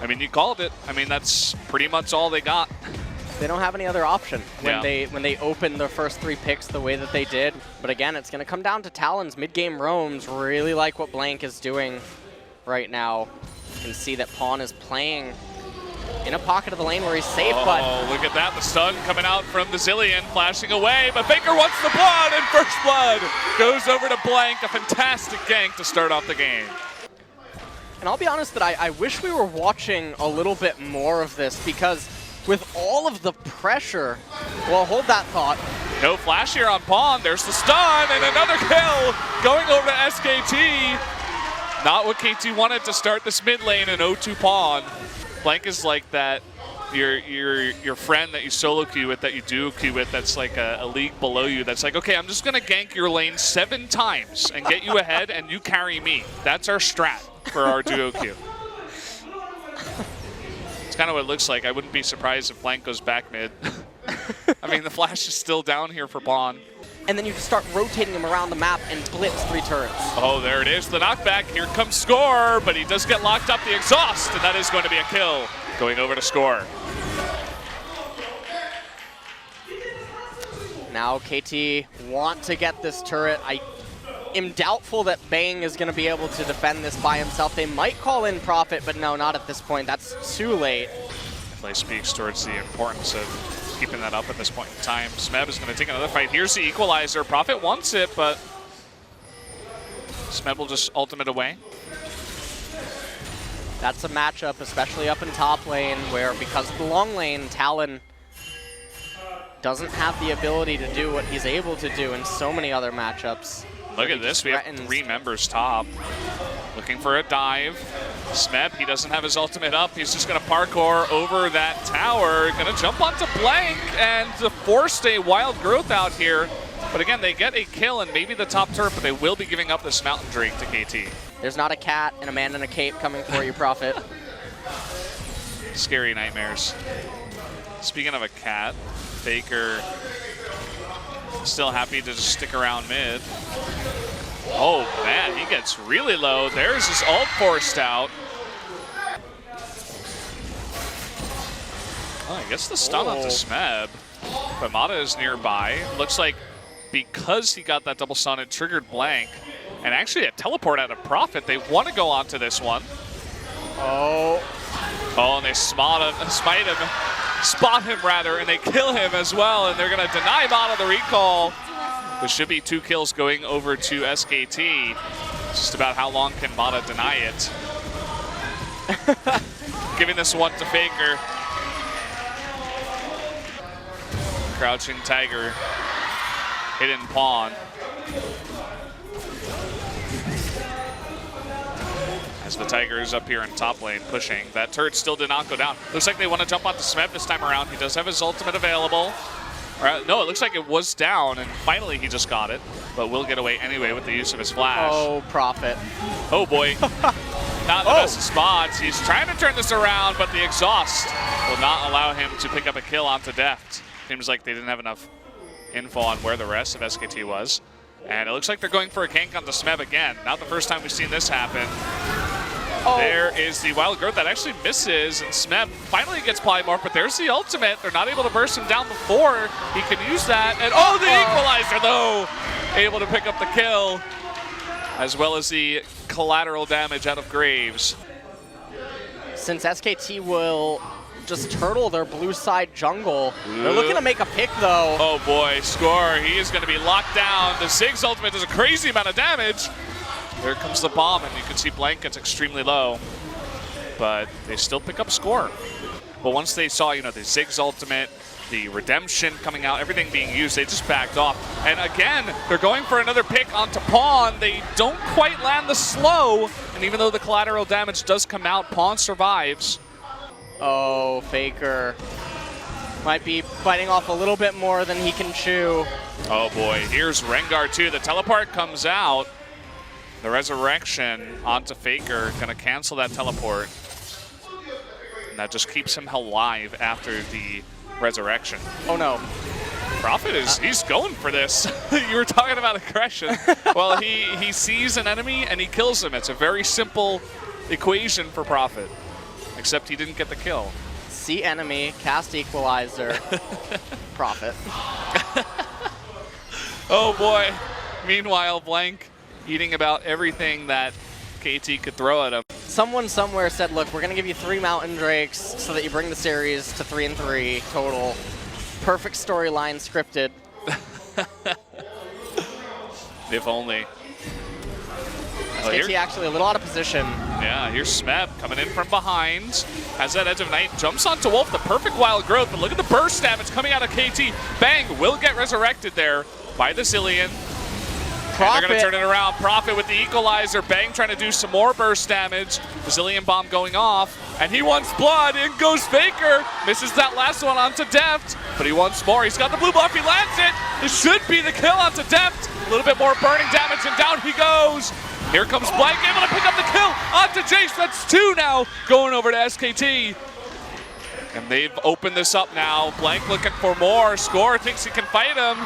I mean, you called it. I mean, that's pretty much all they got. They don't have any other option when they open their first 3 picks the way that they did. But again, it's going to come down to Talon's mid-game roams. Really like what Blank is doing right now. You can see that Pawn is playing in a pocket of the lane where he's safe, but... Oh, look at that. The stun coming out from the Zilean, flashing away, but Faker wants the blood, and first blood goes over to Blank. A fantastic gank to start off the game. And I'll be honest that I wish we were watching a little bit more of this, because with all of the pressure, well, hold that thought. No flash here on Pawn. There's the stun, and another kill going over to SKT. Not what KT wanted to start this mid lane in 0-2 Pawn. Blank is like that, your friend that you solo queue with, that you duo queue with, that's like a league below you, that's like, okay, I'm just going to gank your lane 7 times and get you ahead, and you carry me. That's our strat for our duo queue. It's kind of what it looks like. I wouldn't be surprised if Blank goes back mid. I mean, the flash is still down here for Pawn. And then you just start rotating him around the map and blitz 3 turrets. Oh, there it is, the knockback. Here comes Score, but he does get locked up the exhaust, and that is going to be a kill. Going over to Score. Now KT want to get this turret. I am doubtful that Bang is going to be able to defend this by himself. They might call in Prophet, but no, not at this point. That's too late. Play speaks towards the importance of keeping that up at this point in time. SMEB is going to take another fight. Here's the equalizer. Prophet wants it, but SMEB will just ultimate away. That's a matchup, especially up in top lane, where because of the long lane, Talon doesn't have the ability to do what he's able to do in so many other matchups. Look at this, we have 3 members top. Looking for a dive. SMEB, he doesn't have his ultimate up. He's just going to parkour over that tower. Going to jump onto Blank and force a wild growth out here. But again, they get a kill and maybe the top turret, but they will be giving up this mountain drake to KT. There's not a cat and a man in a cape coming for you, Prophet. Scary nightmares. Speaking of a cat, Faker still happy to just stick around mid. Oh man, he gets really low. There's his ult forced out. Oh, I guess the stun onto SMEB. But Mata is nearby. Looks like because he got that double stun, it triggered Blank. And actually a teleport out of Prophet. They want to go onto this one. Oh, and they spot him rather, and they kill him as well, and they're going to deny Mata the recall. There should be 2 kills going over to SKT. It's just about how long can Mata deny it. Giving this one to Faker. Crouching Tiger. Hidden Pawn. As the Tiger is up here in top lane pushing. That turret still did not go down. Looks like they want to jump onto SMEB this time around. He does have his ultimate available. No, it looks like it was down, and finally he just got it. But will get away anyway with the use of his flash. Oh, Prophet. Oh boy. Not the best of spots. He's trying to turn this around, but the exhaust will not allow him to pick up a kill onto DEFT. Seems like they didn't have enough info on where the rest of SKT was. And it looks like they're going for a gank onto SMEB again. Not the first time we've seen this happen. Oh. There is the wild growth that actually misses, and SMEB finally gets polymorph, but there's the ultimate. They're not able to burst him down before he can use that. And oh, the equalizer though! Able to pick up the kill, as well as the collateral damage out of Graves. Since SKT will just turtle their blue side jungle, they're looking to make a pick though. Oh boy, Score, he is going to be locked down. The Ziggs ultimate does a crazy amount of damage. There comes the bomb, and you can see Blank gets extremely low. But they still pick up Score. But once they saw, the Ziggs ultimate, the redemption coming out, everything being used, they just backed off. And again, they're going for another pick onto Pawn. They don't quite land the slow. And even though the collateral damage does come out, Pawn survives. Oh, Faker might be biting off a little bit more than he can chew. Oh boy, here's Rengar too. The teleport comes out. The resurrection onto Faker, gonna cancel that teleport. And that just keeps him alive after the resurrection. Oh no. Prophet he's going for this. You were talking about aggression. Well, he sees an enemy and he kills him. It's a very simple equation for Prophet. except he didn't get the kill. See enemy, cast equalizer, profit. Oh boy. Meanwhile, Blank eating about everything that KT could throw at him. Someone somewhere said, look, we're going to give you 3 Mountain Drakes so that you bring the series to 3-3 total. Perfect storyline scripted. If only. SKT actually a little out of position. Yeah, here's SMEB coming in from behind. Has that Edge of Night, jumps onto Wolf, the perfect wild growth, but look at the burst damage coming out of KT. Bang will get resurrected there by the Zilean. They're going to turn it around. Profit with the equalizer. Bang trying to do some more burst damage. The Zilean bomb going off. And he wants blood. In goes Faker. Misses that last one onto DEFT. But he wants more. He's got the blue buff. He lands it. This should be the kill onto DEFT. A little bit more burning damage and down he goes. Here comes Blank, able to pick up the kill onto Jayce. That's 2 now going over to SKT. And they've opened this up now. Blank looking for more. Score thinks he can fight him.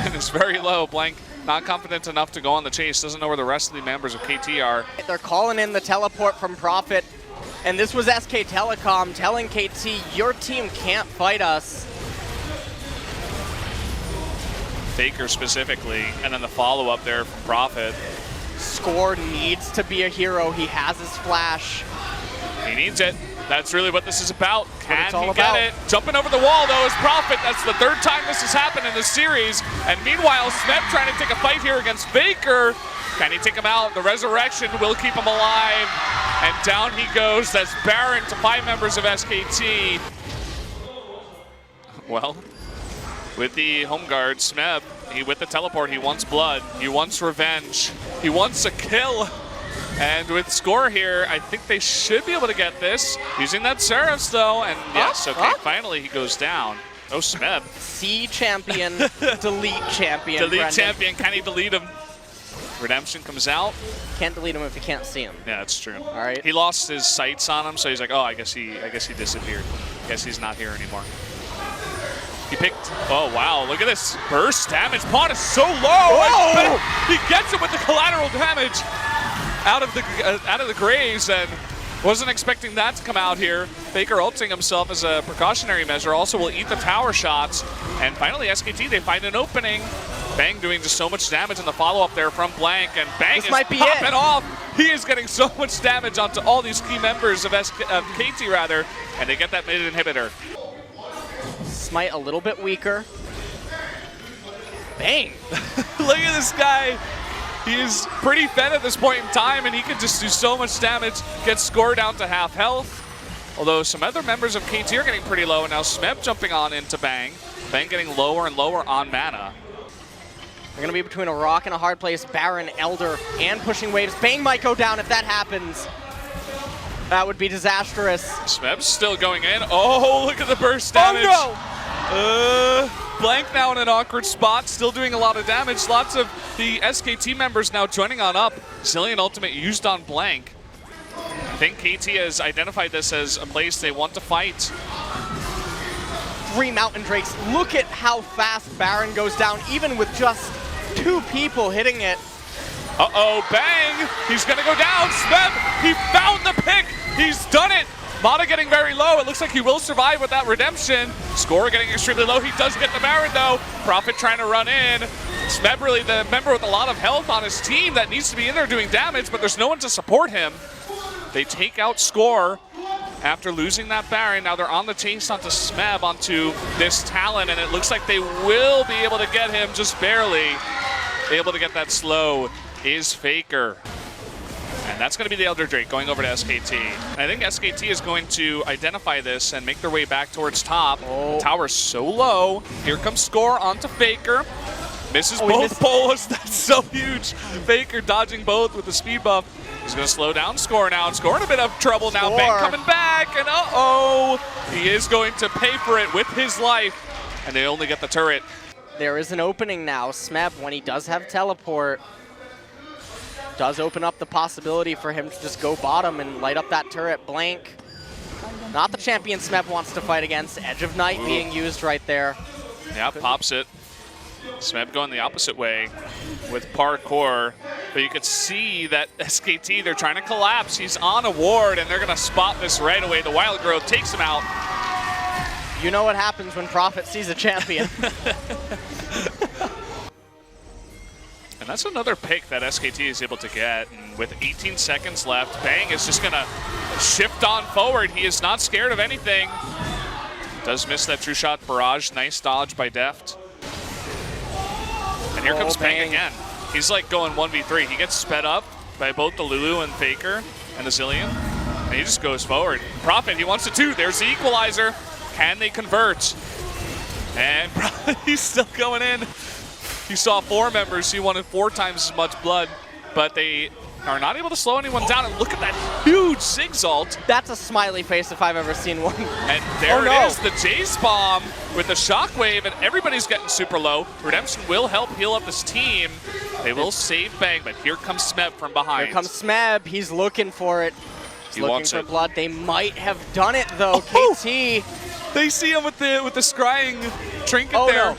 And it's very low. Blank not confident enough to go on the chase. Doesn't know where the rest of the members of KT are. They're calling in the teleport from Profit. And this was SK Telecom telling KT, your team can't fight us. Faker specifically, and then the follow-up there from Profit. Score needs to be a hero. He has his flash. He needs it. That's really what this is about. Can he get it? Jumping over the wall, though, is Profit. That's the 3rd time this has happened in this series. And meanwhile, SMEB trying to take a fight here against Faker. Can he take him out? The resurrection will keep him alive. And down he goes. That's Baron to 5 members of SKT. Well, with the home guard, SMEB, with the teleport, he wants blood. He wants revenge. He wants a kill. And with Score here, I think they should be able to get this. Using that Seraphs, though. And yes, okay, finally he goes down. Oh, SMEB. C champion, delete champion. Delete Brendan. champion. Can he delete him? Redemption comes out. Can't delete him if you can't see him. Yeah, that's true. All right. He lost his sights on him, so he's like, oh, I guess he disappeared. Guess he's not here anymore. He picked, oh wow, look at this burst damage. Pawn is so low. He gets it with the collateral damage out of the Graves, and wasn't expecting that to come out here. Faker ulting himself as a precautionary measure. Also will eat the tower shots. And finally, SKT, they find an opening. Bang doing just so much damage in the follow-up there from Blank, and Bang is popping off. He is getting so much damage onto all these key members of KT, rather, and they get that mid inhibitor. Smite a little bit weaker. Bang! Look at this guy. He is pretty fed at this point in time, and he can just do so much damage, get Score down to half health. Although some other members of KT are getting pretty low, and now SMEB jumping on into Bang. Bang getting lower and lower on mana. They're going to be between a rock and a hard place. Baron, Elder, and pushing waves. Bang might go down if that happens. That would be disastrous. SMEB's still going in. Oh, look at the burst damage. Oh no! Blank now in an awkward spot, still doing a lot of damage. Lots of the SKT members now joining on up. Zilean ultimate used on Blank. I think KT has identified this as a place they want to fight. 3 Mountain Drakes. Look at how fast Baron goes down, even with just 2 people hitting it. Uh-oh, Bang! He's gonna go down. SMEB, he found the pick. He's done it. Mana getting very low. It looks like he will survive with that redemption. Score getting extremely low. He does get the Baron, though. Profit trying to run in. SMEB really the member with a lot of health on his team that needs to be in there doing damage, but there's no one to support him. They take out Score after losing that Baron. Now they're on the chase onto SMEB, onto this Talon, and it looks like they will be able to get him just barely. Able to get that slow is Faker. And that's going to be the Elder Drake going over to SKT. And I think SKT is going to identify this and make their way back towards top. The tower's so low. Here comes Score onto Faker. Misses both poles. That's so huge. Faker dodging both with the speed buff. He's going to slow down Score now. And Score in a bit of trouble now. Bang coming back. And uh-oh. He is going to pay for it with his life. And they only get the turret. There is an opening now. SMEB, when he does have teleport, does open up the possibility for him to just go bottom and light up that turret. Blank, not the champion SMEB wants to fight against. Edge of Night being used right there. Yeah, pops it. SMEB going the opposite way with parkour, but you could see that SKT, they're trying to collapse. He's on a ward, and they're going to spot this right away. The Wild Growth takes him out. You know what happens when Prophet sees a champion. And that's another pick that SKT is able to get. And with 18 seconds left, Bang is just going to shift on forward. He is not scared of anything. Does miss that true shot barrage. Nice dodge by DEFT. And here comes Bang again. He's like going 1v3. He gets sped up by both the Lulu and Faker and the Zilean. And he just goes forward. Prophet, he wants to two. There's the equalizer. Can they convert? And he's still going in. You saw 4 members. He wanted 4 times as much blood, but they are not able to slow anyone down. And look at that huge Ziggs ult. That's a smiley face if I've ever seen one. And there it is, the Jayce bomb with the shockwave, and everybody's getting super low. Redemption will help heal up this team. They will save Bang, but here comes SMEB from behind. Here comes SMEB. He's looking for it. He looking wants for it. blood. They might have done it though. KT. They see him with the scrying trinket there. No.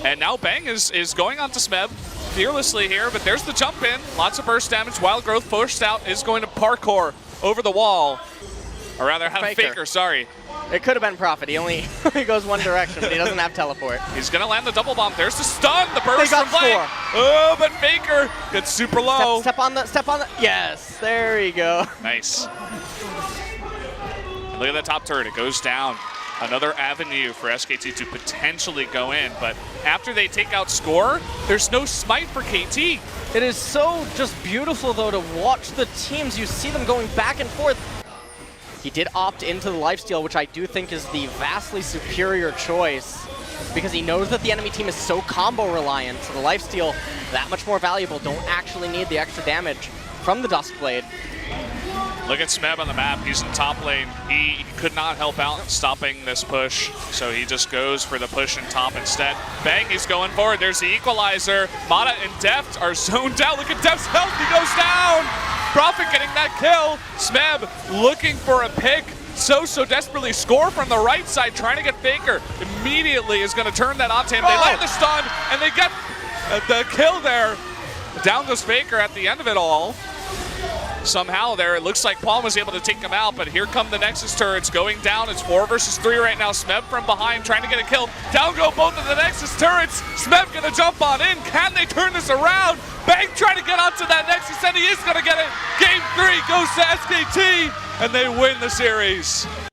And now Bang is going on to SMEB fearlessly here, but there's the jump in. Lots of burst damage. Wild Growth pushed out, is going to parkour over the wall. Or rather, Faker, sorry. It could have been Prophet. He only goes one direction, but he doesn't have teleport. He's going to land the double bomb. There's the stun, the burst They got from Blank. Oh, but Faker gets super low. Step on the, yes, there you go. Nice. Look at that top turret, it goes down. Another avenue for SKT to potentially go in, but after they take out score, there's no smite for KT. It is so just beautiful though to watch the teams. You see them going back and forth. He did opt into the lifesteal, which I do think is the vastly superior choice because he knows that the enemy team is so combo reliant, so the lifesteal that much more valuable. Don't actually need the extra damage from the Duskblade. Look at SMEB on the map. He's in top lane. He could not help out stopping this push, so he just goes for the push in top instead. Bang, he's going forward. There's the equalizer. Mata and DEFT are zoned out. Look at DEFT's health. He goes down. Prophet getting that kill. SMEB looking for a pick. So desperately score from the right side, trying to get Faker. Immediately is going to turn that onto him. They land the stun, and they get the kill there. Down goes Faker at the end of it all. Somehow there, it looks like Palm was able to take him out, but here come the Nexus turrets going down. It's 4 versus 3 right now. SMEB from behind trying to get a kill. Down go both of the Nexus turrets. SMEB gonna jump on in. Can they turn this around? Bang trying to get onto that Nexus, and he is gonna get it. Game 3 goes to SKT, and they win the series.